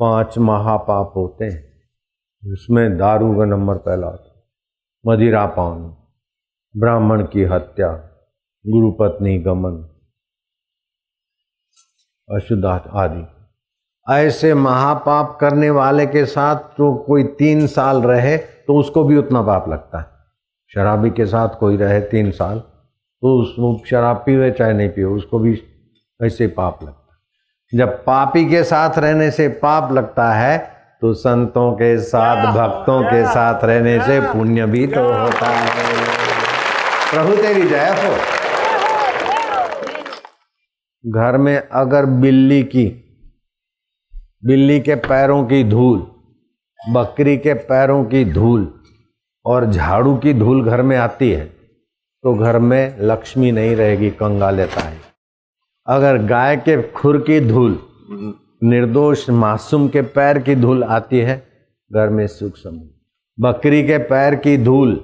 5 महापाप होते हैं, उसमें दारू का नंबर पहला होता है, मदिरा पान, ब्राह्मण की हत्या, गुरुपत्नी गमन, अशुद्ध आदि। ऐसे महापाप करने वाले के साथ तो कोई 3 साल रहे तो उसको भी उतना पाप लगता है। शराबी के साथ कोई रहे 3 साल तो उसको शराब पीवे चाहे नहीं पीवे उसको भी ऐसे पाप लगता है। जब पापी के साथ रहने से पाप लगता है तो संतों के साथ भक्तों के साथ रहने से पुण्य भी तो होता है। प्रभु तेरी जय हो। घर में अगर बिल्ली के पैरों की धूल, बकरी के पैरों की धूल और झाड़ू की धूल घर में आती है तो घर में लक्ष्मी नहीं रहेगी, कंगालता है। अगर गाय के खुर की धूल, निर्दोष मासूम के पैर की धूल आती है, घर में सुख समृद्धि। बकरी के पैर की धूल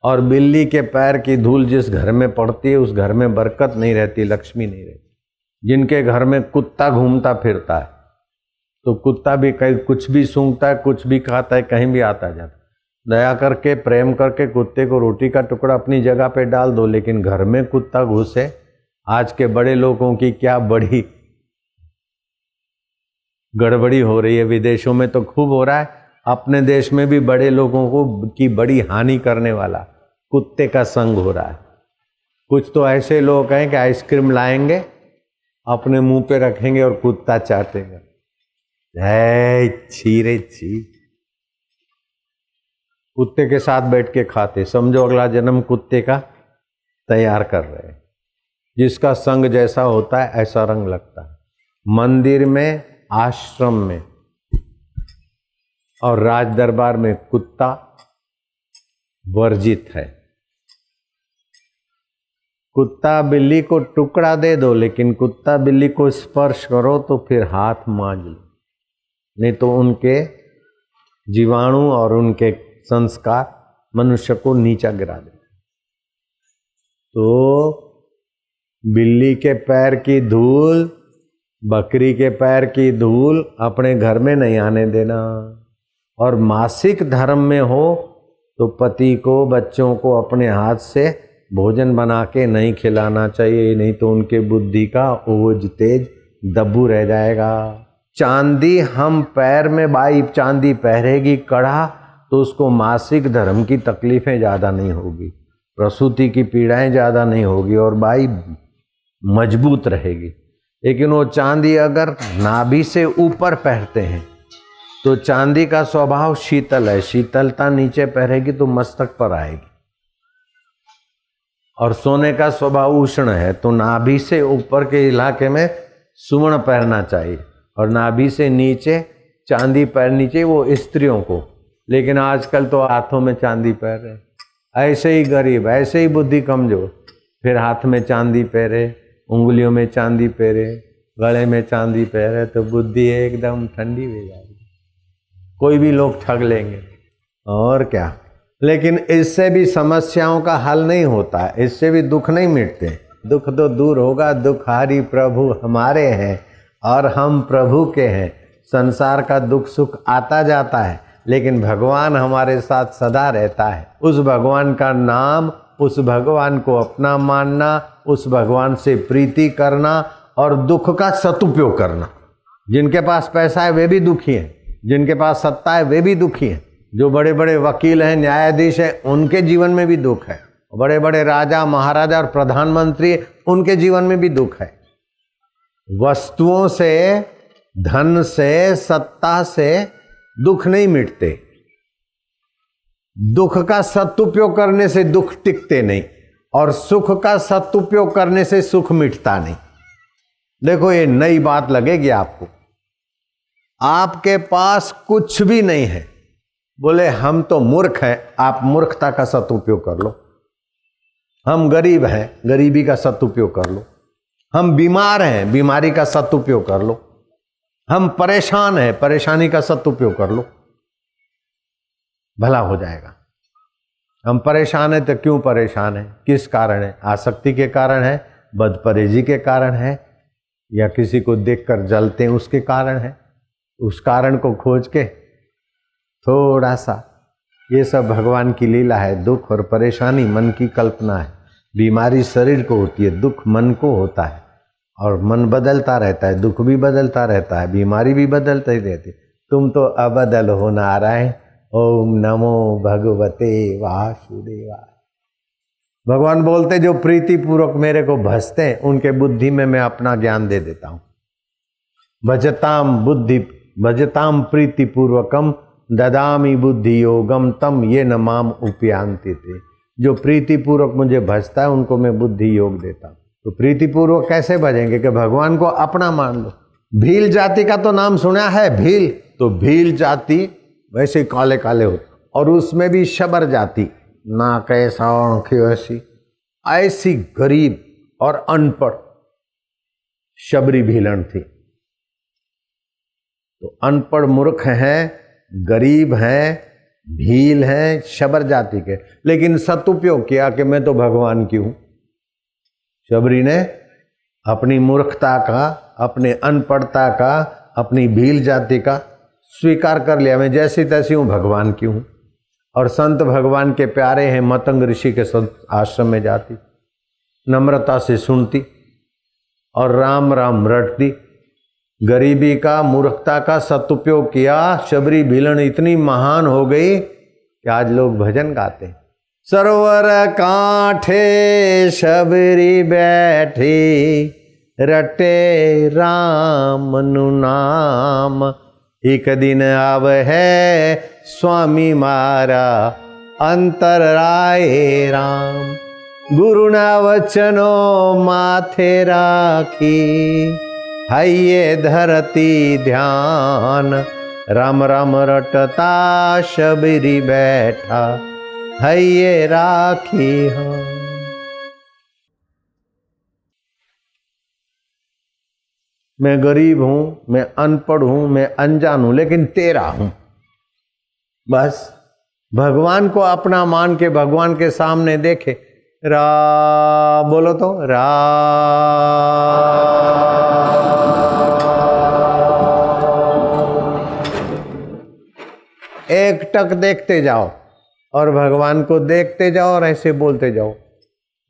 और बिल्ली के पैर की धूल जिस घर में पड़ती है उस घर में बरकत नहीं रहती, लक्ष्मी नहीं रहती। जिनके घर में कुत्ता घूमता फिरता है तो कुत्ता भी कहीं कुछ भी सूंघता है, कुछ भी खाता है, कहीं भी आता जाता। दया करके प्रेम करके कुत्ते को रोटी का टुकड़ा अपनी जगह पे डाल दो, लेकिन घर में कुत्ता घुसे, आज के बड़े लोगों की क्या बड़ी गड़बड़ी हो रही है। विदेशों में तो खूब हो रहा है, अपने देश में भी बड़े लोगों को की बड़ी हानि करने वाला कुत्ते का संग हो रहा है। कुछ तो ऐसे लोग हैं कि आइसक्रीम लाएंगे, अपने मुंह पे रखेंगे और कुत्ता चाटेगा। छी रे छी। कुत्ते के साथ बैठ के खाते, समझो अगला जन्म कुत्ते का तैयार कर रहे हैं। जिसका संग जैसा होता है ऐसा रंग लगता है। मंदिर में, आश्रम में और राज दरबार में कुत्ता वर्जित है। कुत्ता बिल्ली को टुकड़ा दे दो, लेकिन कुत्ता बिल्ली को स्पर्श करो तो फिर हाथ मांज लो, नहीं तो उनके जीवाणु और उनके संस्कार मनुष्य को नीचा गिरा देते। तो बिल्ली के पैर की धूल, बकरी के पैर की धूल अपने घर में नहीं आने देना। और मासिक धर्म में हो तो पति को, बच्चों को अपने हाथ से भोजन बना के नहीं खिलाना चाहिए, नहीं तो उनके बुद्धि का ओज तेज दब्बू रह जाएगा। चांदी हम पैर में, बाई चांदी पहरेगी कड़ा तो उसको मासिक धर्म की तकलीफें ज़्यादा नहीं होगी, प्रसूति की पीड़ाएं ज़्यादा नहीं होगी और बाई मजबूत रहेगी। लेकिन वो चांदी अगर नाभि से ऊपर पहनते हैं तो चांदी का स्वभाव शीतल है, शीतलता नीचे पहरेगी तो मस्तक पर आएगी। और सोने का स्वभाव उष्ण है तो नाभि से ऊपर के इलाके में सुवर्ण पहनना चाहिए और नाभि से नीचे चांदी पहननी चाहिए, वो स्त्रियों को। लेकिन आजकल तो हाथों में चांदी पहन रहे, ऐसे ही गरीब, ऐसे ही बुद्धि कमजोर, फिर हाथ में चांदी पहरे, उंगलियों में चांदी पहरे, गले में चांदी पहरे, तो बुद्धि एकदम ठंडी हो जाएगी। कोई भी लोग ठग लेंगे और क्या। लेकिन इससे भी समस्याओं का हल नहीं होता है, इससे भी दुख नहीं मिटते। दुख तो दूर होगा, दुखारी प्रभु हमारे हैं और हम प्रभु के हैं। संसार का दुख सुख आता जाता है, लेकिन भगवान हमारे साथ सदा रहता है। उस भगवान का नाम, उस भगवान को अपना मानना, उस भगवान से प्रीति करना और दुख का सदुपयोग करना। जिनके पास पैसा है वे भी दुखी हैं, जिनके पास सत्ता है वे भी दुखी हैं। जो बड़े बड़े वकील हैं, न्यायाधीश हैं, उनके जीवन में भी दुख है। बड़े बड़े राजा, महाराजा और प्रधानमंत्री, उनके जीवन में भी दुख है। वस्तुओं से, धन से, सत्ता से दुख नहीं मिटते। दुख का सदुपयोग करने से दुख टिकते नहीं और सुख का सदुपयोग करने से सुख मिटता नहीं। देखो ये नई बात लगेगी आपको। आपके पास कुछ भी नहीं है, बोले हम तो मूर्ख हैं, आप मूर्खता का सदुपयोग कर लो। हम गरीब हैं, गरीबी का सदुपयोग कर लो। हम बीमार हैं, बीमारी का सदुपयोग कर लो। हम परेशान हैं, परेशानी का सदुपयोग कर लो, भला हो जाएगा। हम परेशान हैं तो क्यों परेशान हैं, किस कारण है? आसक्ति के कारण है, बदपरहेजी के कारण है, या किसी को देखकर जलते हैं उसके कारण है? उस कारण को खोज के थोड़ा सा, ये सब भगवान की लीला है। दुख और परेशानी मन की कल्पना है, बीमारी शरीर को होती है, दुख मन को होता है, और मन बदलता रहता है, दुख भी बदलता रहता है, बीमारी भी बदलती रहती है। तुम तो अबदल हो नारायण। ओम नमो भगवते वासुदेवाय। भगवान बोलते जो प्रीति पूर्वक मेरे को भजते हैं उनके बुद्धि में मैं अपना ज्ञान दे देता हूं। भजताम प्रीति पूर्वकम ददामी बुद्धि योगम तम ये न माम उपयांति थे। जो प्रीति पूर्वक मुझे भजता है उनको मैं बुद्धि योग देता हूं। तो प्रीति पूर्वक कैसे भजेंगे कि भगवान को अपना मान लो। भील जाति का तो नाम सुना है, भील, तो भील जाति वैसे काले काले होते, और उसमें भी शबर जाति, ना कैसा आंखें ऐसी गरीब और अनपढ़ शबरी भीलन थी। तो अनपढ़ मूर्ख हैं, गरीब हैं, भील हैं, शबर जाति के, लेकिन सदुपयोग किया कि मैं तो भगवान की हूं। शबरी ने अपनी मूर्खता का, अपने अनपढ़ता का, अपनी भील जाति का स्वीकार कर लिया, मैं जैसी तैसी हूं, भगवान की हूं। और संत भगवान के प्यारे हैं, मतंग ऋषि के संत आश्रम में जाती, नम्रता से सुनती और राम राम रटती। गरीबी का, मूर्खता का सदुपयोग किया। शबरी भीलन इतनी महान हो गई कि आज लोग भजन गाते हैं। सरोवर कांठे शबरी बैठी, रटे राम नु नाम। एक दिन आव है स्वामी मारा, अंतर राय राम। गुरु ना वचनो माथे राखी, हइये धरती ध्यान। राम राम रटता शबरी बैठा, हइये राखी हम। मैं गरीब हूं, मैं अनपढ़ हूं, मैं अनजान हूं, लेकिन तेरा हूं। बस भगवान को अपना मान के भगवान के सामने देखे, रा बोलो तो रा। एक टक देखते जाओ और भगवान को देखते जाओ और ऐसे बोलते जाओ,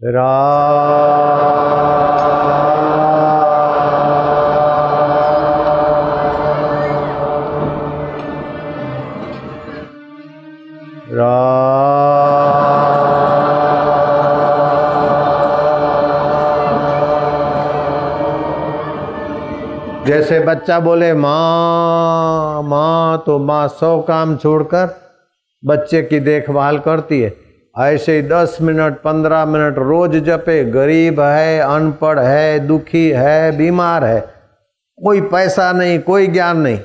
रा। जैसे बच्चा बोले माँ माँ, तो माँ 100 काम छोड़कर बच्चे की देखभाल करती है। ऐसे ही 10 मिनट 15 मिनट रोज जपे। गरीब है, अनपढ़ है, दुखी है, बीमार है, कोई पैसा नहीं, कोई ज्ञान नहीं,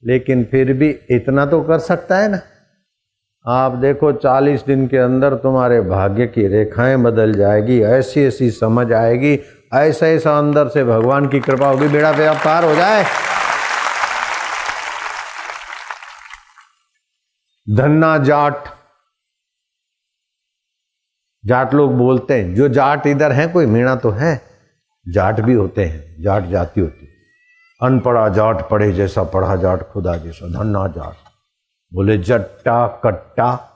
लेकिन फिर भी इतना तो कर सकता है ना। आप देखो 40 दिन के अंदर तुम्हारे भाग्य की रेखाएं बदल जाएगी, ऐसी ऐसी समझ आएगी, ऐसा ऐसा अंदर से भगवान की कृपा होगी, बेड़ा पार हो जाए। धन्ना जाट, जाट लोग बोलते हैं, जो जाट इधर हैं, कोई मीणा तो है, जाट भी होते हैं, जाट जाति होती है। अनपढ़ा जाट पढ़े जैसा, पढ़ा जाट खुदा जैसा, धन्ना जाट। बोले जट्टा कट्टा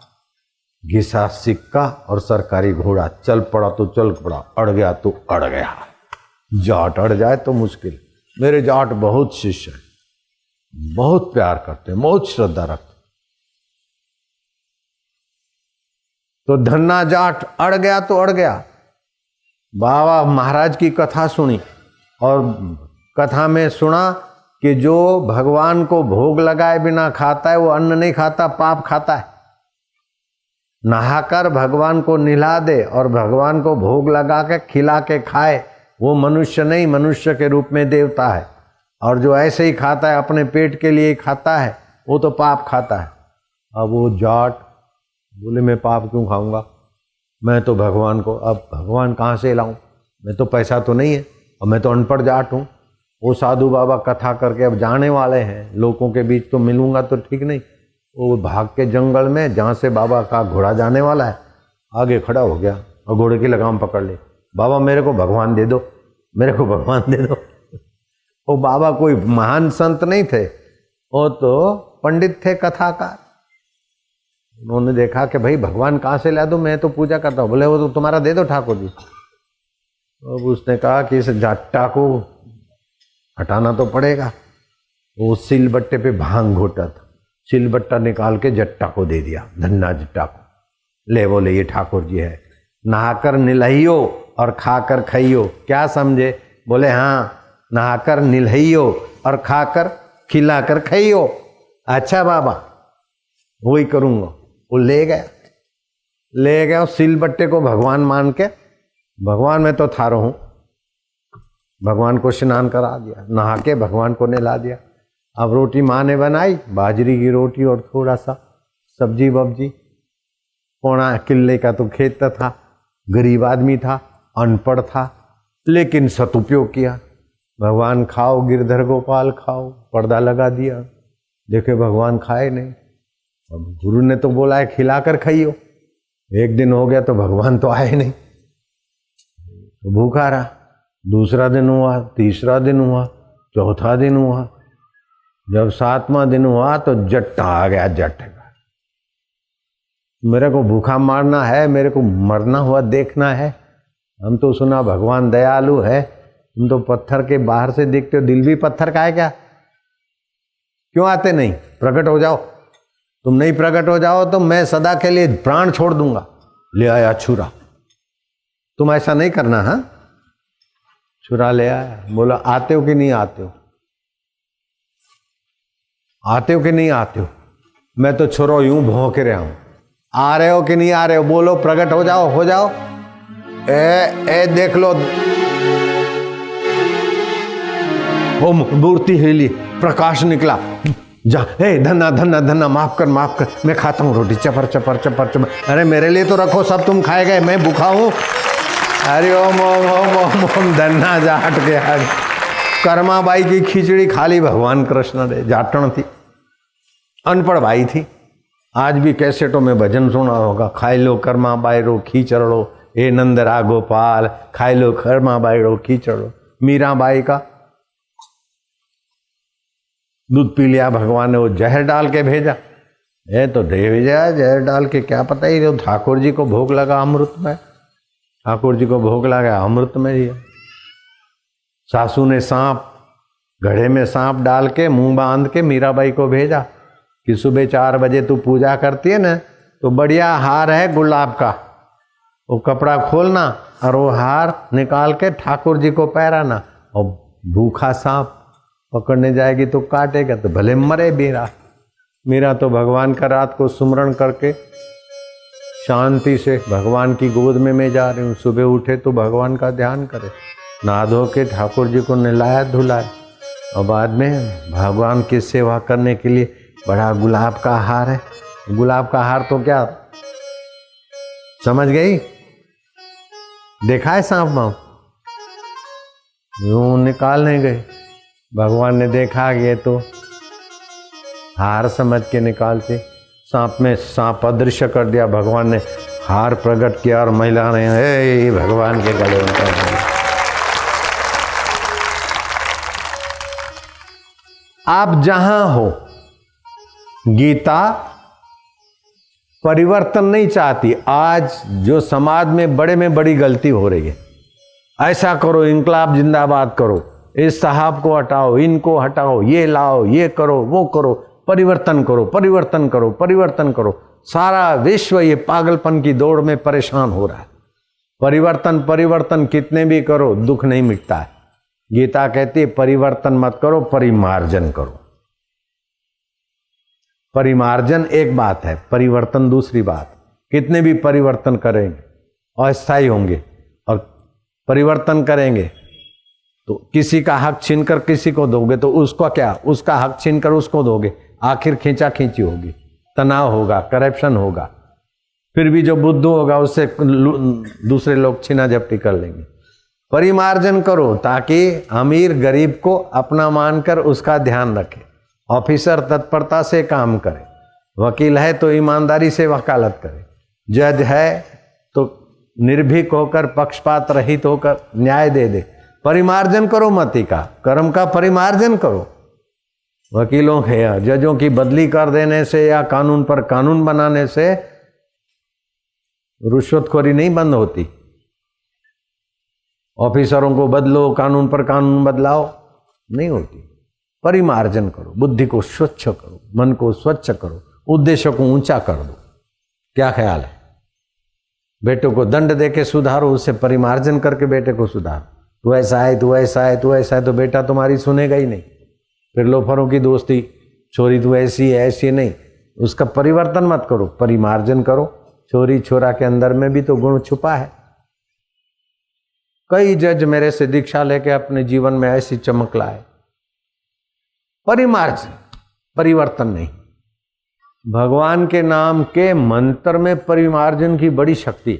घिसा सिक्का और सरकारी घोड़ा, चल पड़ा तो चल पड़ा, अड़ गया तो अड़ गया। जाट अड़ जाए तो मुश्किल। मेरे जाट बहुत शिष्य हैं, बहुत प्यार करते हैं, बहुत श्रद्धा रखते। तो धन्ना जाट अड़ गया तो अड़ गया। बाबा महाराज की कथा सुनी और कथा में सुना कि जो भगवान को भोग लगाए बिना खाता है वो अन्न नहीं खाता, पाप खाता है। नहाकर भगवान को नहला दे और भगवान को भोग लगा के खिला के खाए, वो मनुष्य नहीं, मनुष्य के रूप में देवता है। और जो ऐसे ही खाता है, अपने पेट के लिए खाता है, वो तो पाप खाता है। अब वो जाट बोले मैं पाप क्यों खाऊंगा, मैं तो भगवान को, अब भगवान कहाँ से लाऊं, मैं तो पैसा तो नहीं है और मैं तो अनपढ़ जाट हूँ। वो साधु बाबा कथा करके अब जाने वाले हैं, लोगों के बीच तो मिलूंगा तो ठीक नहीं। वो भाग के जंगल में जहाँ से बाबा का घोड़ा जाने वाला है, आगे खड़ा हो गया और घोड़े की लगाम पकड़ ली। बाबा मेरे को भगवान दे दो, मेरे को भगवान दे दो। वो बाबा कोई महान संत नहीं थे, वो तो पंडित थे, कथाकार। उन्होंने देखा कि भाई भगवान कहाँ से ला दूं, मैं तो पूजा करता हूँ। बोले वो तो तुम्हारा दे दो ठाकुर जी। अब उसने कहा कि इस जाट्टा को हटाना तो पड़ेगा। वो सिलबट्टे पे भांग घोटा था, सिलबट्टा निकाल के जट्टा को दे दिया, धन्ना जट्टा को। ले बोले ये ठाकुर जी है, नहाकर निलहियो और खाकर खाइयो। क्या समझे? बोले हाँ, नहाकर निलहियो और खाकर खिलाकर खाइयो। अच्छा बाबा, वही करूंगा। वो ले गया सिलबट्टे को भगवान मान के। भगवान में तो थारो हूं, भगवान को स्नान करा दिया, नहा के भगवान को नहला दिया। अब रोटी माँ ने बनाई, बाजरी की रोटी और थोड़ा सा सब्जी वब्जी। पौना किले का तो खेत था, गरीब आदमी था, अनपढ़ था, लेकिन सदुपयोग किया। भगवान खाओ, गिरधर गोपाल खाओ, पर्दा लगा दिया। देखे भगवान खाए नहीं। अब गुरु ने तो बोला है खिलाकर खाइयो। एक दिन हो गया तो भगवान तो आए नहीं, तो भूखा रहा। दूसरा दिन हुआ, तीसरा दिन हुआ, चौथा दिन हुआ। जब 7वां दिन हुआ तो जट्टा आ गया। जट मेरे को भूखा मारना है, मेरे को मरना हुआ देखना है। हम तो सुना भगवान दयालु है, तुम तो पत्थर के बाहर से देखते हो, दिल भी पत्थर का है क्या? क्यों आते नहीं? प्रकट हो जाओ। तुम नहीं प्रकट हो जाओ तो मैं सदा के लिए प्राण छोड़ दूंगा। ले आया छुरा। तुम ऐसा नहीं करना। हाँ, छुरा ले आया। बोला आते हो कि नहीं आते हो? आते हो कि नहीं आते हो? मैं तो छुरो यूं भौंक रहा हूं। आ रहे हो कि नहीं आ रहे हो? बोलो, प्रकट हो जाओ, हो जाओ। ए देख लो, वो मूर्ति हिली, प्रकाश निकला। जा, धन्ना धन्ना धन्ना, माफ कर माफ कर, मैं खाता हूँ रोटी। चपर चपर चपर चपर। अरे मेरे लिए तो रखो, सब तुम खाए गए, मैं भूखा हूँ। अरे ओम ओम ओम ओम ओम। धन्ना जाट के आज कर्माबाई की खिचड़ी खा ली भगवान कृष्ण ने। जाटण थी, अनपढ़ भाई थी। आज भी कैसेटों में भजन सुना होगा, खाई लो कर्माबाई रो खीचड़ो, ए नंदरा गोपाल, खाई लो कर्माबाई रो खीचड़ो। मीराबाई का दूध पी लिया भगवान ने, वो जहर डाल के भेजा। ये तो दे भेजा जहर डाल के, क्या पता ही जो ठाकुर जी को भोग लगा अमृत में। ठाकुर जी को भोग लगा अमृत में ही। सासू ने सांप, घड़े में सांप डाल के मुंह बांध के मीराबाई को भेजा कि सुबह 4 बजे तू पूजा करती है ना, तो बढ़िया हार है गुलाब का, वो कपड़ा खोलना और वो हार निकाल के ठाकुर जी को पहराना। और भूखा सांप पकड़ने जाएगी तो काटेगा, तो भले मरे। मेरा तो भगवान का रात को सुमरण करके शांति से भगवान की गोद में मैं जा रही हूँ। सुबह उठे तो भगवान का ध्यान करे, नहा धो के ठाकुर जी को नहलाया धुलाया, और बाद में भगवान की सेवा करने के लिए बड़ा गुलाब का हार है। गुलाब का हार तो क्या समझ गई? देखा है सांप माँ यूं निकालने गए, भगवान ने देखा ये तो हार समझ के निकालते, सांप में सांप अदृश्य कर दिया। भगवान ने हार प्रकट किया और महिला ने हे भगवान के गले उतार दिया। आप जहां हो, गीता परिवर्तन नहीं चाहती। आज जो समाज में बड़े में बड़ी गलती हो रही है, ऐसा करो, इंकलाब जिंदाबाद करो, इस साहब को हटाओ, इनको हटाओ, ये लाओ, ये करो, वो करो, परिवर्तन करो, परिवर्तन करो, परिवर्तन करो। सारा विश्व ये पागलपन की दौड़ में परेशान हो रहा है। परिवर्तन परिवर्तन कितने भी करो, दुख नहीं मिटता है। गीता कहती है परिवर्तन मत करो, परिमार्जन करो। परिमार्जन एक बात है, परिवर्तन दूसरी बात। कितने भी परिवर्तन करेंगे अस्थायी होंगे, और परिवर्तन करेंगे तो किसी का हक छीनकर किसी को दोगे तो उसका क्या, उसका हक छीनकर उसको दोगे, आखिर खींचा खींची होगी, तनाव होगा, करप्शन होगा। फिर भी जो बुद्धू होगा उससे दूसरे लोग छीना झपटी कर लेंगे। परिमार्जन करो ताकि अमीर गरीब को अपना मानकर उसका ध्यान रखे। ऑफिसर तत्परता से काम करे, वकील है तो ईमानदारी से वकालत करे, जज है तो निर्भीक होकर पक्षपात रहित होकर न्याय दे दे। परिमार्जन करो मति का, कर्म का परिमार्जन करो। वकीलों के या जजों की बदली कर देने से या कानून पर कानून बनाने से रुश्वतखोरी नहीं बंद होती। ऑफिसरों को बदलो, कानून पर कानून बदलाओ, नहीं होती। परिमार्जन करो, बुद्धि को स्वच्छ करो, मन को स्वच्छ करो, उद्देश्य को ऊंचा कर दो। क्या ख्याल है? बेटे को दंड देके सुधारो, उससे परिमार्जन करके बेटे को सुधारो। तू ऐसा है, तू ऐसा है, तू ऐसा है, तो बेटा तुम्हारी सुनेगा ही नहीं। फिर लोफरों की दोस्ती, छोरी तू ऐसी है, ऐसी नहीं, उसका परिवर्तन मत करो, परिमार्जन करो। छोरी छोरा के अंदर में भी तो गुण छुपा है। कई जज मेरे से दीक्षा लेके अपने जीवन में ऐसी चमक लाए। परिमार्जन, परिवर्तन नहीं। भगवान के नाम के मंत्र में परिमार्जन की बड़ी शक्ति है।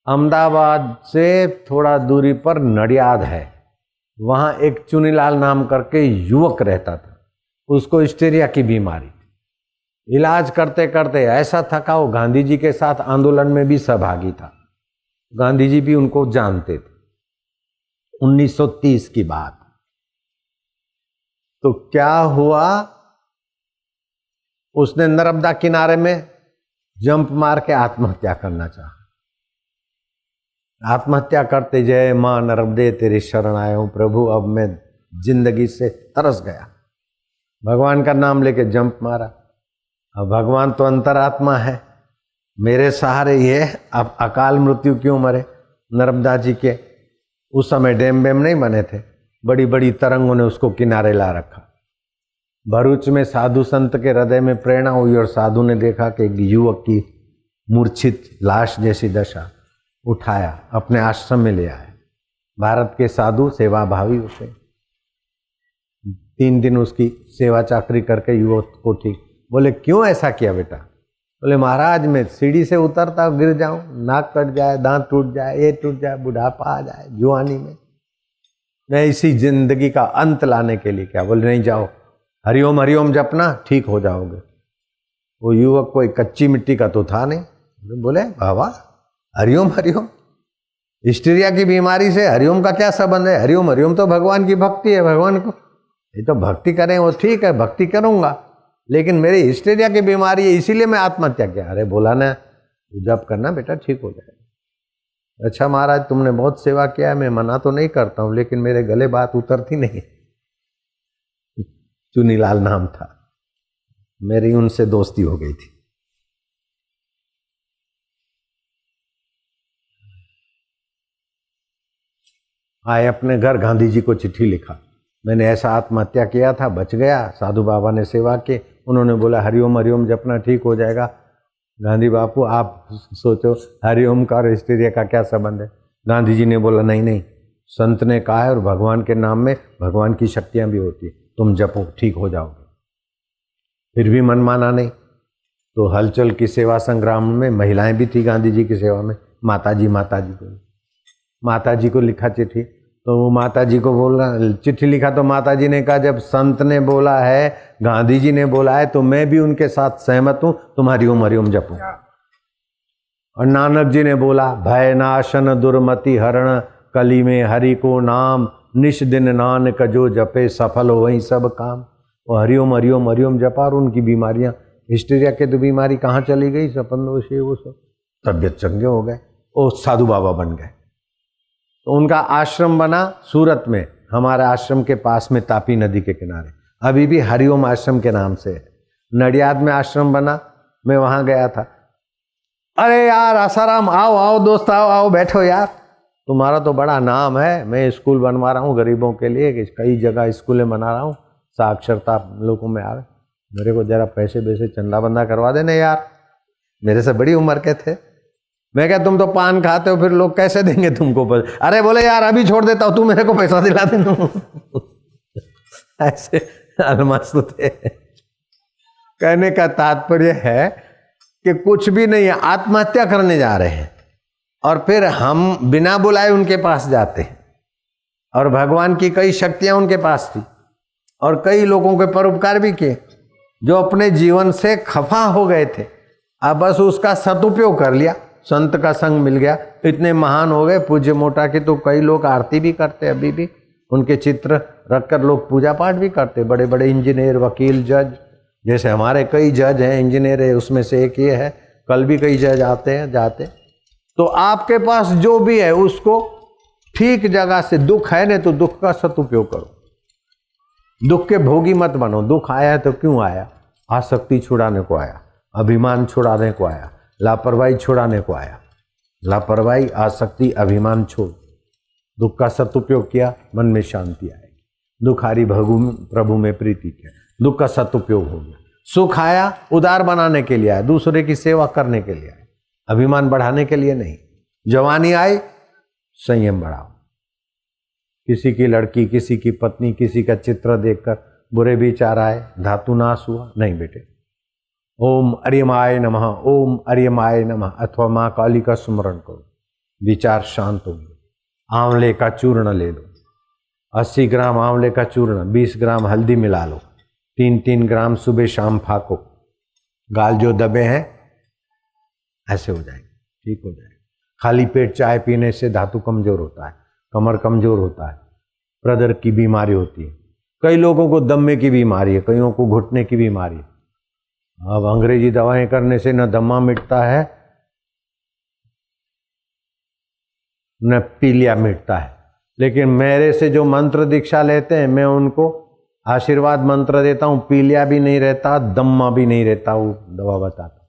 अहमदाबाद से थोड़ा दूरी पर नडियाद है, वहां एक चुनीलाल नाम करके युवक रहता था। उसको हिस्टीरिया की बीमारी थी। इलाज करते करते ऐसा थका, वो गांधी जी के साथ आंदोलन में भी सहभागी था। गांधी जी भी उनको जानते थे। 1930 की बात। तो क्या हुआ, उसने नर्मदा किनारे में जंप मार के आत्महत्या करना चाहा। आत्महत्या करते, जय मां नर्मदे तेरी शरण आया हूं प्रभु, अब मैं जिंदगी से तरस गया। भगवान का नाम लेके जंप मारा। अब भगवान तो अंतरात्मा है, मेरे सहारे ये अब अकाल मृत्यु क्यों मरे। नर्मदा जी के उस समय डैम बैम नहीं बने थे, बड़ी बड़ी तरंगों ने उसको किनारे ला रखा। भरूच में साधु संत के हृदय में प्रेरणा हुई और साधु ने देखा कि एक युवक की मूर्छित लाश जैसी दशा, उठाया, अपने आश्रम में ले आए। भारत के साधु सेवा भावी उसे 3 दिन उसकी सेवा चाकरी करके युवक को ठीक। बोले क्यों ऐसा किया बेटा? बोले महाराज मैं सीढ़ी से उतरता गिर जाऊं, नाक कट जाए, दांत टूट जाए, ये टूट जाए, बुढ़ापा आ जाए जवानी में, मैं इसी जिंदगी का अंत लाने के लिए क्या। बोले नहीं, जाओ हरिओम हरिओम जपना, ठीक हो जाओगे। वो युवक कोई कच्ची मिट्टी का तो था नहीं। बोले बाबा हरिओम हरिओम, हिस्टीरिया की बीमारी से हरिओम का क्या संबंध है? हरिओम हरिओम तो भगवान की भक्ति है। भगवान को ये तो भक्ति करें वो ठीक है, भक्ति करूंगा, लेकिन मेरी हिस्टीरिया की बीमारी है इसीलिए मैं आत्महत्या किया। अरे बोला ना जप करना बेटा, ठीक हो जाएगा। अच्छा महाराज तुमने बहुत सेवा किया है, मैं मना तो नहीं करता हूं, लेकिन मेरे गले बात उतरती नहीं। चुनीलाल नाम था, मेरी उनसे दोस्ती हो गई थी। आए अपने घर, गांधी जी को चिट्ठी लिखा, मैंने ऐसा आत्महत्या किया था, बच गया, साधु बाबा ने सेवा की, उन्होंने बोला हरिओम हरिओम जपना, ठीक हो जाएगा। गांधी बापू आप सोचो हरिओम का और हिस्टीरिया का क्या संबंध है? गांधी जी ने बोला नहीं नहीं, संत ने कहा है और भगवान के नाम में भगवान की शक्तियां भी होती है, तुम जपो ठीक हो जाओगे। फिर भी मन माना नहीं। तो हलचल की सेवा संग्राम में महिलाएं भी थी गांधी जी की सेवा में। माता जी को लिखा चिट्ठी, तो वो माता जी को बोला, चिट्ठी लिखा तो माता जी ने कहा जब संत ने बोला है, गांधी जी ने बोला है, तो मैं भी उनके साथ सहमत हूं, तुम हरिओम हरिओम जपो। और नानक जी ने बोला भय नाशन दुर्मति हरण, कली में हरि को नाम, निश दिन नानक जो जपे सफल हो वही सब काम। वो हरिओम हरिओम हरिओम जपा और उनकी बीमारियां, हिस्टीरिया के तो बीमारी कहाँ चली गई, सपनोश वो सब, तबियत चंगे हो गए, वो साधु बाबा बन गए। तो उनका आश्रम बना सूरत में, हमारे आश्रम के पास में तापी नदी के किनारे, अभी भी हरिओम आश्रम के नाम से है। नडियाद में आश्रम बना, मैं वहां गया था। अरे यार आसाराम, आओ आओ दोस्त, आओ आओ बैठो यार, तुम्हारा तो बड़ा नाम है, मैं स्कूल बनवा रहा हूँ गरीबों के लिए, कई जगह स्कूलें बना रहा हूँ, साक्षरता लोगों में आवे, मेरे को जरा पैसे वैसे चंदा बंदा करवा देने यार, मेरे से बड़ी उम्र के थे। मैं क्या तुम तो पान खाते हो, फिर लोग कैसे देंगे तुमको पैसे? अरे बोले यार अभी छोड़ देता हूं, तू मेरे को पैसा दिला दे। ऐसे अलमस्त थे। कहने का तात्पर्य है कि कुछ भी नहीं है, आत्महत्या करने जा रहे हैं और फिर हम बिना बुलाए उनके पास जाते हैं। और भगवान की कई शक्तियां उनके पास थी और कई लोगों के परोपकार भी किए जो अपने जीवन से खफा हो गए थे, अब बस उसका सदुपयोग कर लिया, संत का संग मिल गया, इतने महान हो गए। पूज्य मोटा की तो कई लोग आरती भी करते अभी भी, उनके चित्र रखकर लोग पूजा पाठ भी करते, बड़े बड़े इंजीनियर, वकील, जज, जैसे हमारे कई जज हैं, इंजीनियर है, उसमें से एक ये है, कल भी कई जज आते हैं जाते। तो आपके पास जो भी है उसको ठीक जगह से, दुख है ना तो दुख का सदुपयोग करो, दुख के भोगी मत बनो। दुख आया तो क्यों आया? आसक्ति छुड़ाने को आया, अभिमान छुड़ाने को आया, लापरवाही छुड़ाने को आया। लापरवाही, आसक्ति, अभिमान छोड़, दुख का सदुपयोग किया, मन में शांति आएगी। दुख हारी प्रभु में प्रीति किया, दुख का सदुपयोग हो गया। सुख आया उदार बनाने के लिए आया, दूसरे की सेवा करने के लिए आया, अभिमान बढ़ाने के लिए नहीं। जवानी आई, संयम बढ़ाओ। किसी की लड़की, किसी की पत्नी, किसी का चित्र देखकर बुरे विचार आए, धातु नाश हुआ नहीं बेटे। ओम अर्यमाय नमः, ओम अर्यमाय नमः अथवा माँ काली का स्मरण करो, विचार शांत होंगे। आंवले का चूर्ण ले लो, 80 ग्राम आंवले का चूर्ण, 20 ग्राम हल्दी मिला लो, 3-3 ग्राम सुबह शाम फाको। गाल जो दबे हैं ऐसे हो जाएंगे, ठीक हो जाएगा। खाली पेट चाय पीने से धातु कमजोर होता है, कमर कमजोर होता है, प्रदर की बीमारी होती है, कई लोगों को दम्मे की बीमारी है, कईयों को घुटने की बीमारी है। अब अंग्रेजी दवाएं करने से न दम्मा मिटता है न पीलिया मिटता है। लेकिन मेरे से जो मंत्र दीक्षा लेते हैं, मैं उनको आशीर्वाद मंत्र देता हूं, पीलिया भी नहीं रहता, दम्मा भी नहीं रहता, वो दवा बताता।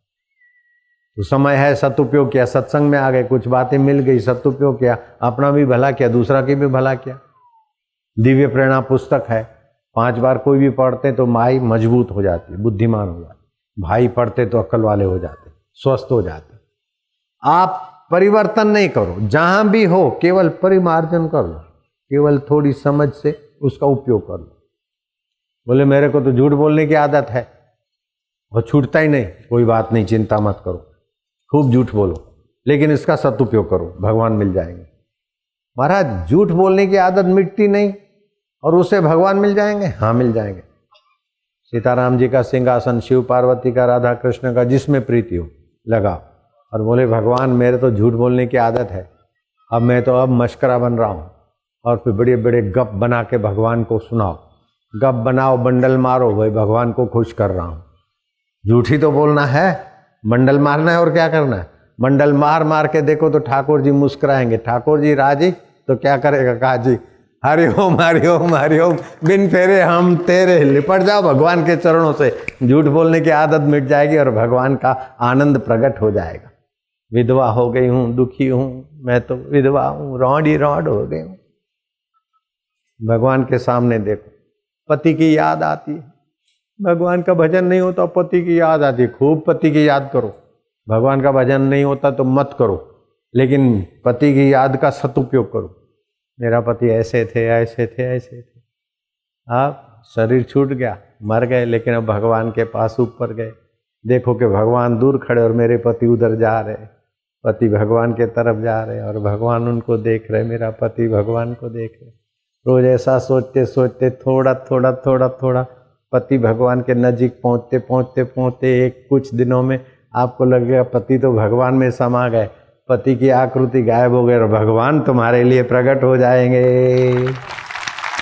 तो समय है, सदुपयोग किया, सत्संग में आ गए, कुछ बातें मिल गई, सदुपयोग किया, अपना भी भला किया, दूसरा की भी भला किया। दिव्य प्रेरणा पुस्तक है, 5 बार कोई भी पढ़ते तो माई मजबूत हो जाती है, बुद्धिमान हो जाती, भाई पढ़ते तो अक्ल वाले हो जाते, स्वस्थ हो जाते। आप परिवर्तन नहीं करो, जहां भी हो केवल परिमार्जन कर लो, केवल थोड़ी समझ से उसका उपयोग कर लो। बोले मेरे को तो झूठ बोलने की आदत है और छूटता ही नहीं, कोई बात नहीं, चिंता मत करो, खूब झूठ बोलो, लेकिन इसका सदुपयोग करो, भगवान मिल जाएंगे। महाराज झूठ बोलने की आदत मिटती नहीं और उससे भगवान मिल जाएंगे? हाँ मिल जाएंगे। सीताराम जी का सिंहासन, शिव पार्वती का, राधा कृष्ण का, जिसमें प्रीति हो लगा और बोले भगवान मेरे तो झूठ बोलने की आदत है, अब मैं तो अब मशकरा बन रहा हूँ, और फिर बड़े बड़े गप बना के भगवान को सुनाओ, गप बनाओ, बंडल मारो, भाई भगवान को खुश कर रहा हूँ। झूठ ही तो बोलना है, बंडल मारना है और क्या करना है? बंडल मार मार के देखो तो ठाकुर जी मुस्कुराएंगे, ठाकुर जी राजी तो क्या करेगा काजी, हरि ओम हरि ओम हरि ओम, बिन फेरे हम तेरे, लिपट जाओ भगवान के चरणों से, झूठ बोलने की आदत मिट जाएगी और भगवान का आनंद प्रकट हो जाएगा। विधवा हो गई हूँ, दुखी हूँ, मैं तो विधवा हूँ, रौंड ही रौंड हो गई हूँ, भगवान के सामने देखो, पति की याद आती है, भगवान का भजन नहीं होता, पति की याद आती है, खूब पति की याद करो। भगवान का भजन नहीं होता तो मत करो, लेकिन पति की याद का सदुपयोग करो। मेरा पति ऐसे थे ऐसे थे ऐसे थे, आप शरीर छूट गया, मर गए, लेकिन अब भगवान के पास ऊपर गए, देखो कि भगवान दूर खड़े और मेरे पति उधर जा रहे, पति भगवान के तरफ जा रहे और भगवान उनको देख रहे, मेरा पति भगवान को देख रहे। रोज ऐसा सोचते सोचते थोड़ा थोड़ा थोड़ा थोड़ा पति भगवान के नजीक पहुँचते पहुँचते पहुँचते एक कुछ दिनों में आपको लगेगा पति तो भगवान में समा गए, पति की आकृति गायब हो गई और भगवान तुम्हारे लिए प्रकट हो जाएंगे।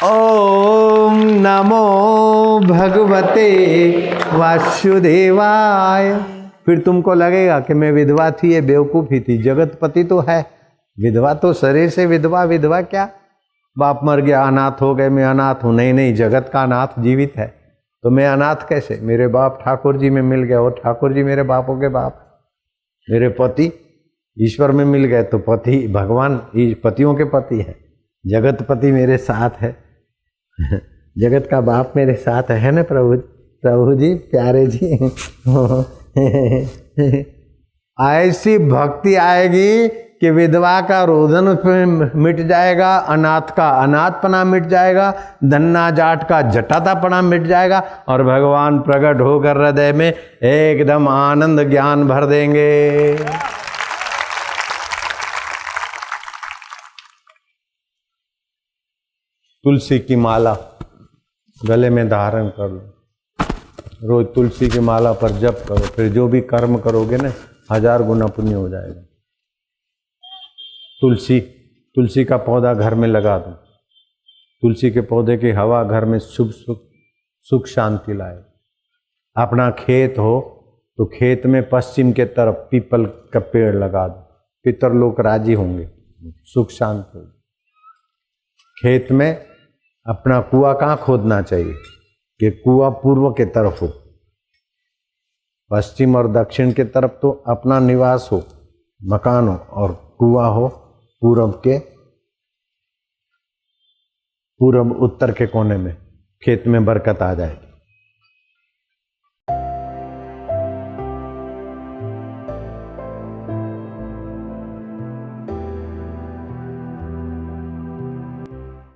ओम नमो भगवते वासुदेवाय। फिर तुमको लगेगा कि मैं विधवा थी, ये बेवकूफ़ी थी, जगत पति तो है, विधवा तो शरीर से विधवा, विधवा क्या, बाप मर गया अनाथ हो गए, मैं अनाथ हूँ, नहीं नहीं, जगत का अनाथ जीवित है, तो मैं अनाथ कैसे? मेरे बाप ठाकुर जी में मिल गए और ठाकुर जी मेरे बापों के बाप, मेरे पति ईश्वर में मिल गए, तो पति भगवान पतियों के पति है, जगत पति मेरे साथ है, जगत का बाप मेरे साथ है ना प्रभु, प्रभु जी प्यारे जी। ऐसी भक्ति आएगी कि विधवा का रोदन मिट जाएगा, अनाथ का अनाथपना मिट जाएगा, धन्ना जाट का जटातापना मिट जाएगा और भगवान प्रकट होकर हृदय में एकदम आनंद ज्ञान भर देंगे। तुलसी की माला गले में धारण कर लो, रोज तुलसी की माला पर जप करो, फिर जो भी कर्म करोगे ना 1000 गुना पुण्य हो जाएगा। तुलसी का पौधा घर में लगा दो, तुलसी के पौधे की हवा घर में सुख सुख सुख शांति लाए। अपना खेत हो तो खेत में पश्चिम के तरफ पीपल का पेड़ लगा दो, पितरलोक राजी होंगे, सुख शांति हो। खेत में अपना कुआं कहाँ खोदना चाहिए कि कुआं पूर्व के तरफ हो, पश्चिम और दक्षिण के तरफ तो अपना निवास हो, मकान हो, और कुआं हो पूर्व उत्तर के कोने में, खेत में बरकत आ जाए।